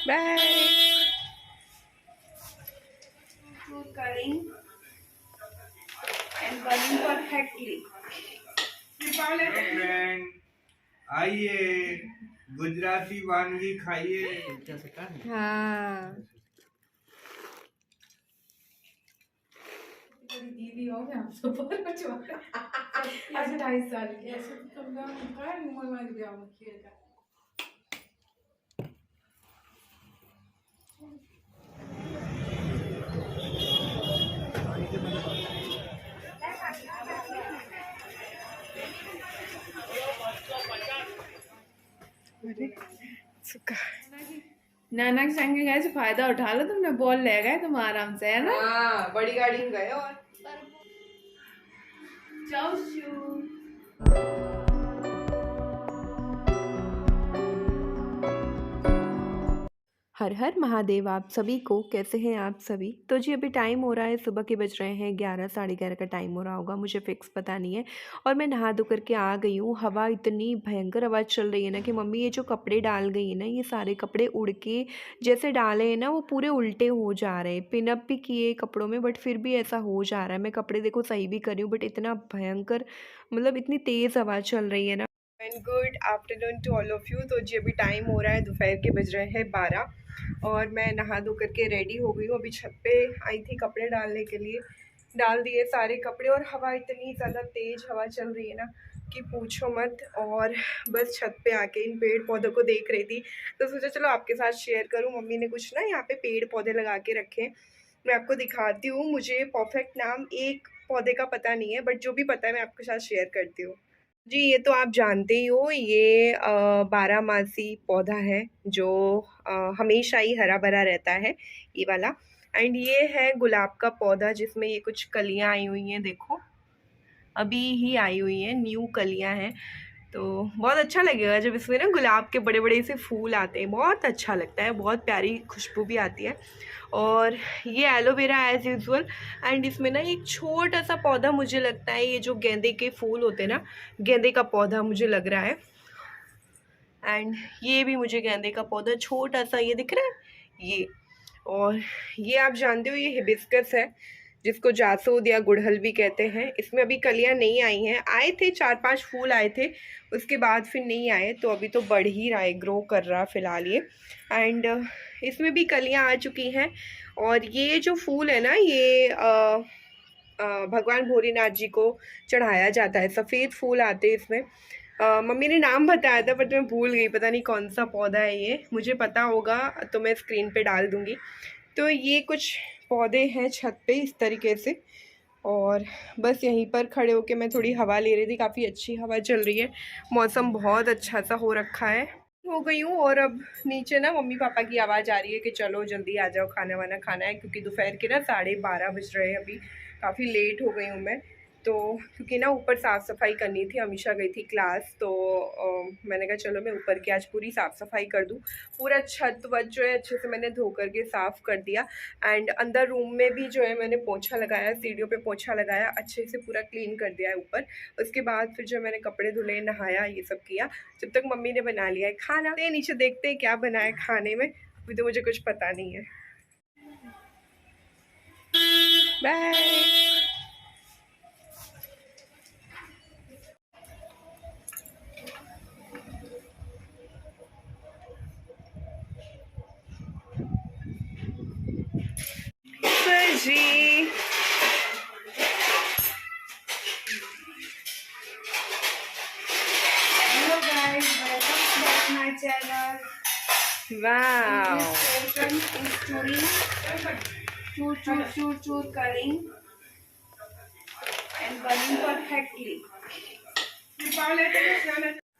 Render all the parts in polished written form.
Bye. Cutting and burning perfectly. Friend आइए गुजराती वानगी खाइए। हाँ दीदी हो गया आपसे बहुत कुछ आज 2.5 साल की ऐसे तो कम का मोबाइल में गया मैं खेलता नाना के संग गए तो फायदा उठा लो, तुमने बॉल ले गए तुम आराम से, है ना। हाँ बड़ी गाड़ी में गए। और जाओ शू। हर हर महादेव आप सभी को। कैसे हैं आप सभी? तो जी अभी टाइम हो रहा है, सुबह के बज रहे हैं 11, साढ़े 11 का टाइम हो रहा होगा, मुझे फिक्स पता नहीं है। और मैं नहा धो करके आ गई हूँ। हवा इतनी भयंकर हवा चल रही है ना कि मम्मी ये जो कपड़े डाल गई है ना, ये सारे कपड़े उड़ के जैसे डाले हैं ना वो पूरे उल्टे हो जा रहे हैं। पिनअप भी किए कपड़ों में बट फिर भी ऐसा हो जा रहा है। मैं कपड़े देखो सही भी कर रही हूँ बट इतना भयंकर, मतलब इतनी तेज़ हवा चल रही है ना। And good afternoon to all of you. तो जी अभी टाइम हो रहा है, दोपहर के बज रहे हैं 12 और मैं नहा धो करके रेडी हो गई हूँ। अभी छत पे आई थी कपड़े डालने के लिए, डाल दिए सारे कपड़े। और हवा इतनी ज़्यादा तेज़ हवा चल रही है ना कि पूछो मत। और बस छत पे आके इन पेड़ पौधों को देख रही थी तो सोचा चलो आपके साथ शेयर करूँ। मम्मी ने कुछ ना यहाँ पे पेड़ पौधे लगा के रखे, मैं आपको दिखाती हूँ। मुझे परफेक्ट नाम एक पौधे का पता नहीं है बट जो भी पता है मैं आपके साथ शेयर करती हूँ। जी ये तो आप जानते ही हो, ये बारहमासी पौधा है जो हमेशा ही हरा भरा रहता है, ये वाला। एंड ये है गुलाब का पौधा जिसमें ये कुछ कलियां आई हुई हैं, देखो अभी ही आई हुई हैं, न्यू कलियां हैं। तो बहुत अच्छा लगेगा जब इसमें ना गुलाब के बड़े बड़े से फूल आते हैं, बहुत अच्छा लगता है, बहुत प्यारी खुशबू भी आती है। और ये एलोवेरा एज़ यूजुअल। एंड इसमें ना एक छोटा सा पौधा, मुझे लगता है ये जो गेंदे के फूल होते हैं ना, गेंदे का पौधा मुझे लग रहा है। एंड ये भी मुझे गेंदे का पौधा छोटा सा ये दिख रहा है ये। और ये आप जानते हो ये हिबिस्कस है जिसको जासूद या गुड़हल भी कहते हैं। इसमें अभी कलियां नहीं आई हैं, आए थे 4-5 फूल आए थे, उसके बाद फिर नहीं आए। तो अभी तो बढ़ ही रहा है, ग्रो कर रहा फिलहाल ये। एंड इसमें भी कलियां आ चुकी हैं। और ये जो फूल है ना ये भगवान भोलेनाथ जी को चढ़ाया जाता है, सफ़ेद फूल आते हैं इसमें। मम्मी ने नाम बताया था बट मैं भूल गई, पता नहीं कौन सा पौधा है ये, मुझे पता होगा तो मैं स्क्रीन पे डाल दूँगी। तो ये कुछ पौधे हैं छत पे इस तरीके से। और बस यहीं पर खड़े होके मैं थोड़ी हवा ले रही थी, काफ़ी अच्छी हवा चल रही है, मौसम बहुत अच्छा सा हो रखा है। हो गई हूँ और अब नीचे ना मम्मी पापा की आवाज़ आ रही है कि चलो जल्दी आ जाओ, खाना वाना खाना है, क्योंकि दोपहर के ना 12:30 बज रहे हैं अभी, काफ़ी लेट हो गई हूँ मैं। तो क्योंकि ना ऊपर साफ़ सफाई करनी थी, अमीशा गई थी क्लास, तो मैंने कहा चलो मैं ऊपर की आज पूरी साफ़ सफाई कर दूँ। पूरा छत वत जो है अच्छे से मैंने धो करके साफ़ कर दिया। एंड अंदर रूम में भी जो है मैंने पोछा लगाया, सीढ़ियों पे पोछा लगाया, अच्छे से पूरा क्लीन कर दिया है ऊपर। उसके बाद फिर जो मैंने कपड़े धुले, नहाया, ये सब किया। जब तक मम्मी ने बना लिया है खाना, तो नीचे देखते हैं क्या बना है खाने में, अभी तो मुझे कुछ पता नहीं है। बाय। जी hello guys, welcome back my channel. Wow Is doing chur cutting and burning perfectly.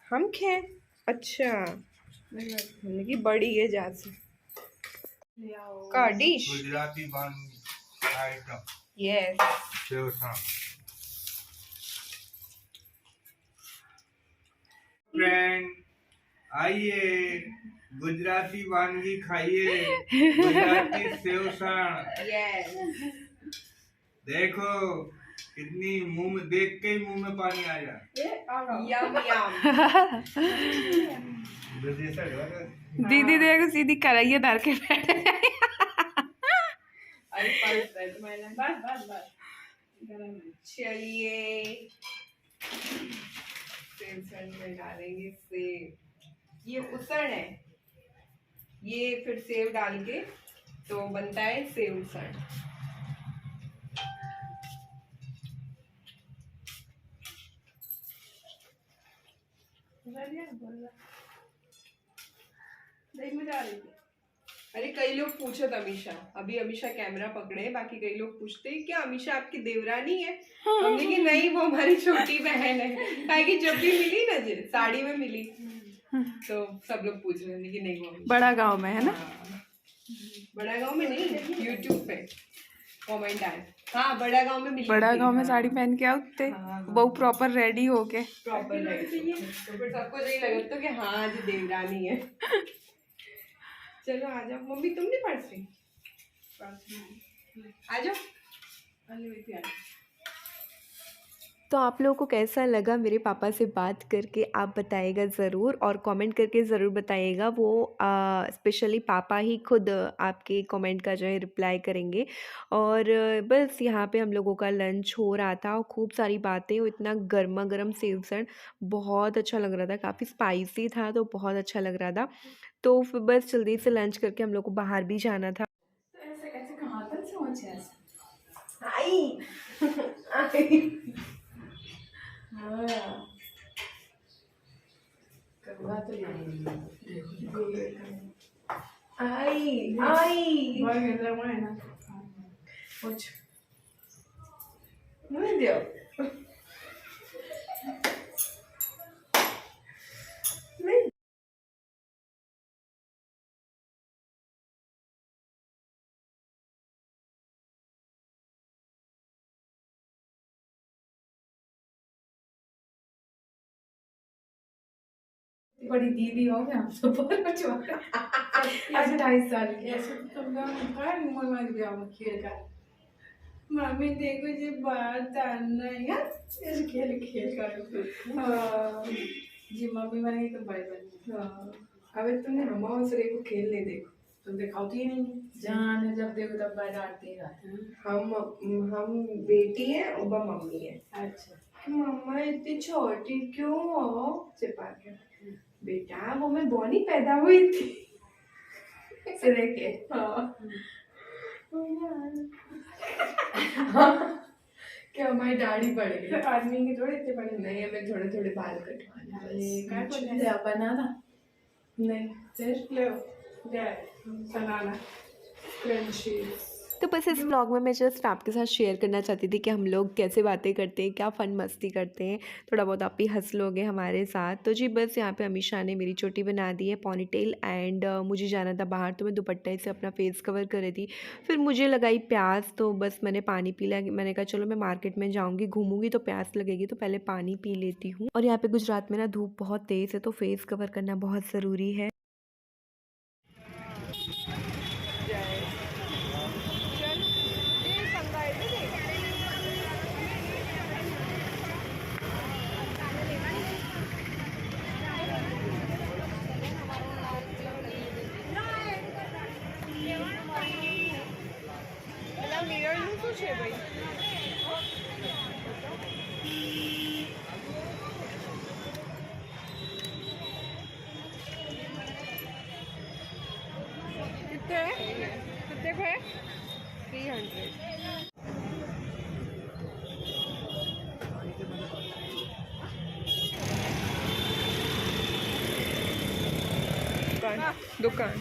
हम खें, अच्छा हमने की बड़ी है जासी का डिश। गुजराती वानगी आइटम यस सेवसा। फ्रेंड आइए गुजराती वानगी खाइए, गुजराती सेवसा। यस देखो कितनी मुंह में देख के ही मुंह में पानी आ जाए। ये आ रहा यम यम। दीदी देखो सीधी कराइए धर के बैठे। अरे पर्स है तुम्हारे बस बस बस गरम है। चलिए सेव सन में डालेंगे सेव। ये उसण है, ये फिर सेव डाल के तो बनता है सेव उसण। देख में जा रही थी। अरे कई लोग पूछो अमीशा, अभी अमीशा कैमरा पकड़े, बाकी कई लोग पूछते हैं क्या अमीशा आपकी देवरानी है? हमने कि नहीं, वो हमारी छोटी बहन है। कहा कि जब भी मिली ना साड़ी में मिली तो सब लोग पूछ रहे थे कि नहीं वो अमीशा। बड़ा गांव में है ना। हाँ। बड़ा गांव में नहीं, यूट्यूब पे कमेंट आए। हाँ बड़ा गांव में मिली। बड़ा थी, गांव में हाँ। साड़ी पहन के आते हाँ। वो प्रॉपर रेडी होके। प्रॉपर तो फिर सबको यही लगा तो कि हाँ आज देवरानी है। चलो आ जाओ मम्मी, तुम नहीं पढ़ रही? आ जाओ। तो आप लोगों को कैसा लगा मेरे पापा से बात करके आप बताइएगा ज़रूर, और कमेंट करके ज़रूर बताइएगा। वो स्पेशली पापा ही खुद आपके कमेंट का जो है रिप्लाई करेंगे। और बस यहाँ पे हम लोगों का लंच हो रहा था और खूब सारी बातें, और इतना गर्मा गर्म सेव सन बहुत अच्छा लग रहा था, काफ़ी स्पाइसी था तो बहुत अच्छा लग रहा था। तो फिर बस जल्दी से लंच करके हम लोग को बाहर भी जाना था। तो ऐसे कैसे कहाँ तक सोचे ऐसे? आई आई हाँ करवा तो देखो आई आई बहुत गंदा हुआ है ना कुछ नहीं दियो। बड़ी दीदी हो गया हम सब बहुत बचवा आज 2.5 साल की ऐसे तो तुम का मोर मार गया हम खेल का मम्मी देखो जी बात आना है ऐसे खेल खेल कर हाँ जी मम्मी माने तो बाय बाय हाँ अबे तुमने मम्मा से को खेलने देखो तुम दिखाती ही नहीं जान जब देखो तब बाय डांटते रहते हम बेटी हैं और वह मम्मी है। अच्छा मम्मा इतनी छोटी क्यों हो? चिपा के बेटा वो मैं बॉनी पैदा हुई थी सिरे के। हाँ क्या हमारी दाढ़ी बढ़ गई? तो आदमी के थोड़े इतने बड़े नहीं, हमें थोड़े थोड़े बाल कटवाने। क्या बनाना नहीं फिर ले बनाना क्रंचीज तो बस इस व्लॉग में मैं जस्ट आपके साथ शेयर करना चाहती थी कि हम लोग कैसे बातें करते हैं, क्या फ़न मस्ती करते हैं, थोड़ा बहुत आप भी हंस लोगे हमारे साथ। तो जी बस यहाँ पे अमीशा ने मेरी चोटी बना दी है पोनीटेल, एंड मुझे जाना था बाहर तो मैं दुपट्टे से अपना फेस कवर कर रही थी। फिर मुझे लगाई प्यास, तो बस मैंने पानी पी लिया। मैंने कहा चलो मैं मार्केट में जाऊँगी, घूमूंगी तो प्यास लगेगी, तो पहले पानी पी लेती हूँ। और यहाँ पर गुजरात में ना धूप बहुत तेज़ है तो फेस कवर करना बहुत ज़रूरी है। कितने को है? 300। दुकान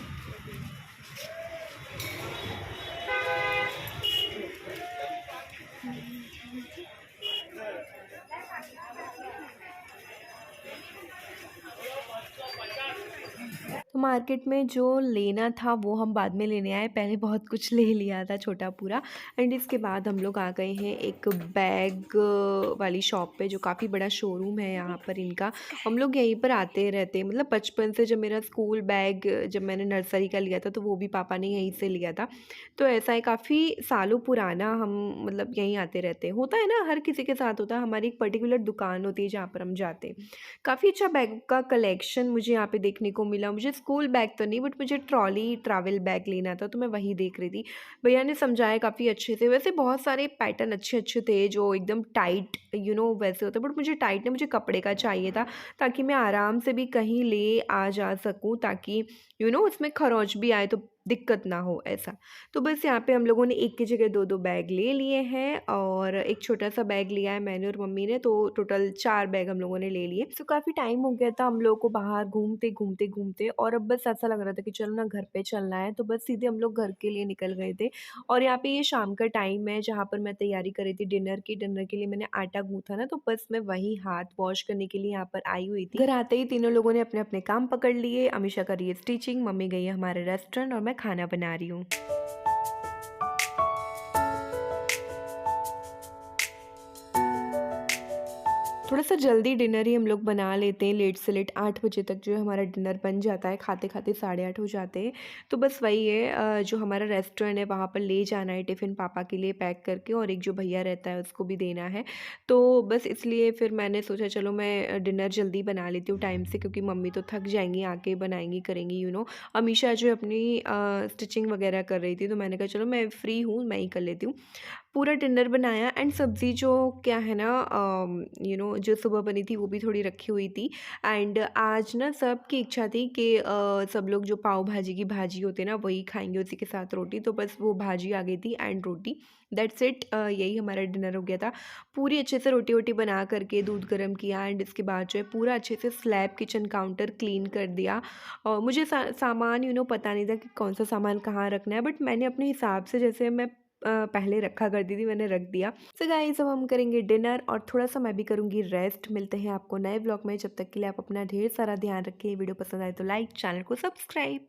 तो मार्केट में जो लेना था वो हम बाद में लेने आए, पहले बहुत कुछ ले लिया था छोटा पूरा। एंड इसके बाद हम लोग आ गए हैं एक बैग वाली शॉप पे, जो काफ़ी बड़ा शोरूम है यहाँ पर इनका। हम लोग यहीं पर आते रहते हैं, मतलब बचपन से। जब मेरा स्कूल बैग जब मैंने नर्सरी का लिया था तो वो भी पापा ने यहीं से लिया था। तो ऐसा है, काफ़ी सालों पुराना हम मतलब यहीं आते रहते हैं। होता है ना, हर किसी के साथ होता है। हमारी एक पर्टिकुलर दुकान होती है जहाँ पर हम जाते हैं। काफ़ी अच्छा बैग का कलेक्शन मुझे यहाँ पे देखने को मिला। मुझे स्कूल बैग तो नहीं, बट मुझे ट्रॉली ट्रैवल बैग लेना था, तो मैं वही देख रही थी। भैया ने समझाया काफ़ी अच्छे से। वैसे बहुत सारे पैटर्न अच्छे अच्छे थे जो एकदम टाइट वैसे होते, बट मुझे टाइट नहीं, मुझे कपड़े का चाहिए था, ताकि मैं आराम से भी कहीं ले आ जा सकूँ, ताकि उसमें खरोंच भी आए तो दिक्कत ना हो, ऐसा। तो बस यहाँ पे हम लोगों ने एक की जगह 2-2 बैग ले लिए हैं, और एक छोटा-सा बैग लिया है मैंने और मम्मी ने, तो टोटल 4 बैग हम लोगों ने ले लिए। तो काफ़ी टाइम हो गया था हम लोगों को बाहर घूमते-घूमते, और अब बस ऐसा लग रहा था कि चलो ना घर पे चलना है, तो बस सीधे हम लोग घर के लिए निकल गए थे। और यहाँ पे ये शाम का टाइम है जहाँ पर मैं तैयारी कर रही थी डिनर की। डिनर के लिए मैंने आटा गूँथा ना, तो बस मैं वही हाथ वॉश करने के लिए यहाँ पर आई हुई थी। घर आते ही तीनों लोगों ने अपने-अपने काम पकड़ लिए। अमीषा कर रही है स्टिचिंग, मम्मी गई है हमारे रेस्टोरेंट, और मैं खाना बना रही हूँ। थोड़ा-सा जल्दी डिनर ही हम लोग बना लेते हैं, लेट से लेट 8 बजे तक जो है हमारा डिनर बन जाता है, खाते-खाते 8:30 हो जाते हैं। तो बस वही है, जो हमारा रेस्टोरेंट है वहाँ पर ले जाना है टिफ़िन पापा के लिए पैक करके, और एक जो भैया रहता है उसको भी देना है। तो बस इसलिए फिर मैंने सोचा चलो मैं डिनर जल्दी बना लेती हूँ टाइम से, क्योंकि मम्मी तो थक जाएँगी, आके बनाएँगी, करेंगी। अमीषा जो है अपनी स्टिचिंग वगैरह कर रही थी, तो मैंने कहा चलो मैं फ्री हूँ, मैं ही कर लेती हूँ। पूरा डिनर बनाया, एंड सब्ज़ी जो क्या है ना, जो सुबह बनी थी वो भी थोड़ी रखी हुई थी। एंड आज ना सबकी इच्छा थी कि सब लोग जो पाव भाजी की भाजी होती है ना वही खाएंगे, उसी के साथ रोटी। तो बस वो भाजी आ गई थी एंड रोटी, दैट्स इट। यही हमारा डिनर हो गया था। पूरी अच्छे से रोटी वोटी बना करके दूध गर्म किया, एंड इसके बाद जो है पूरा अच्छे से स्लैब किचन काउंटर क्लीन कर दिया। और मुझे सामान पता नहीं था कि कौन सा सामान कहाँ रखना है, बट मैंने अपने हिसाब से, जैसे मैं पहले रखा करती थी, मैंने रख दिया। सो गाइस, अब हम करेंगे डिनर, और थोड़ा-सा मैं भी करूँगी रेस्ट। मिलते हैं आपको नए व्लॉग में, जब तक के लिए आप अपना ढेर सारा ध्यान रखें। वीडियो पसंद आए तो लाइक, चैनल को सब्सक्राइब।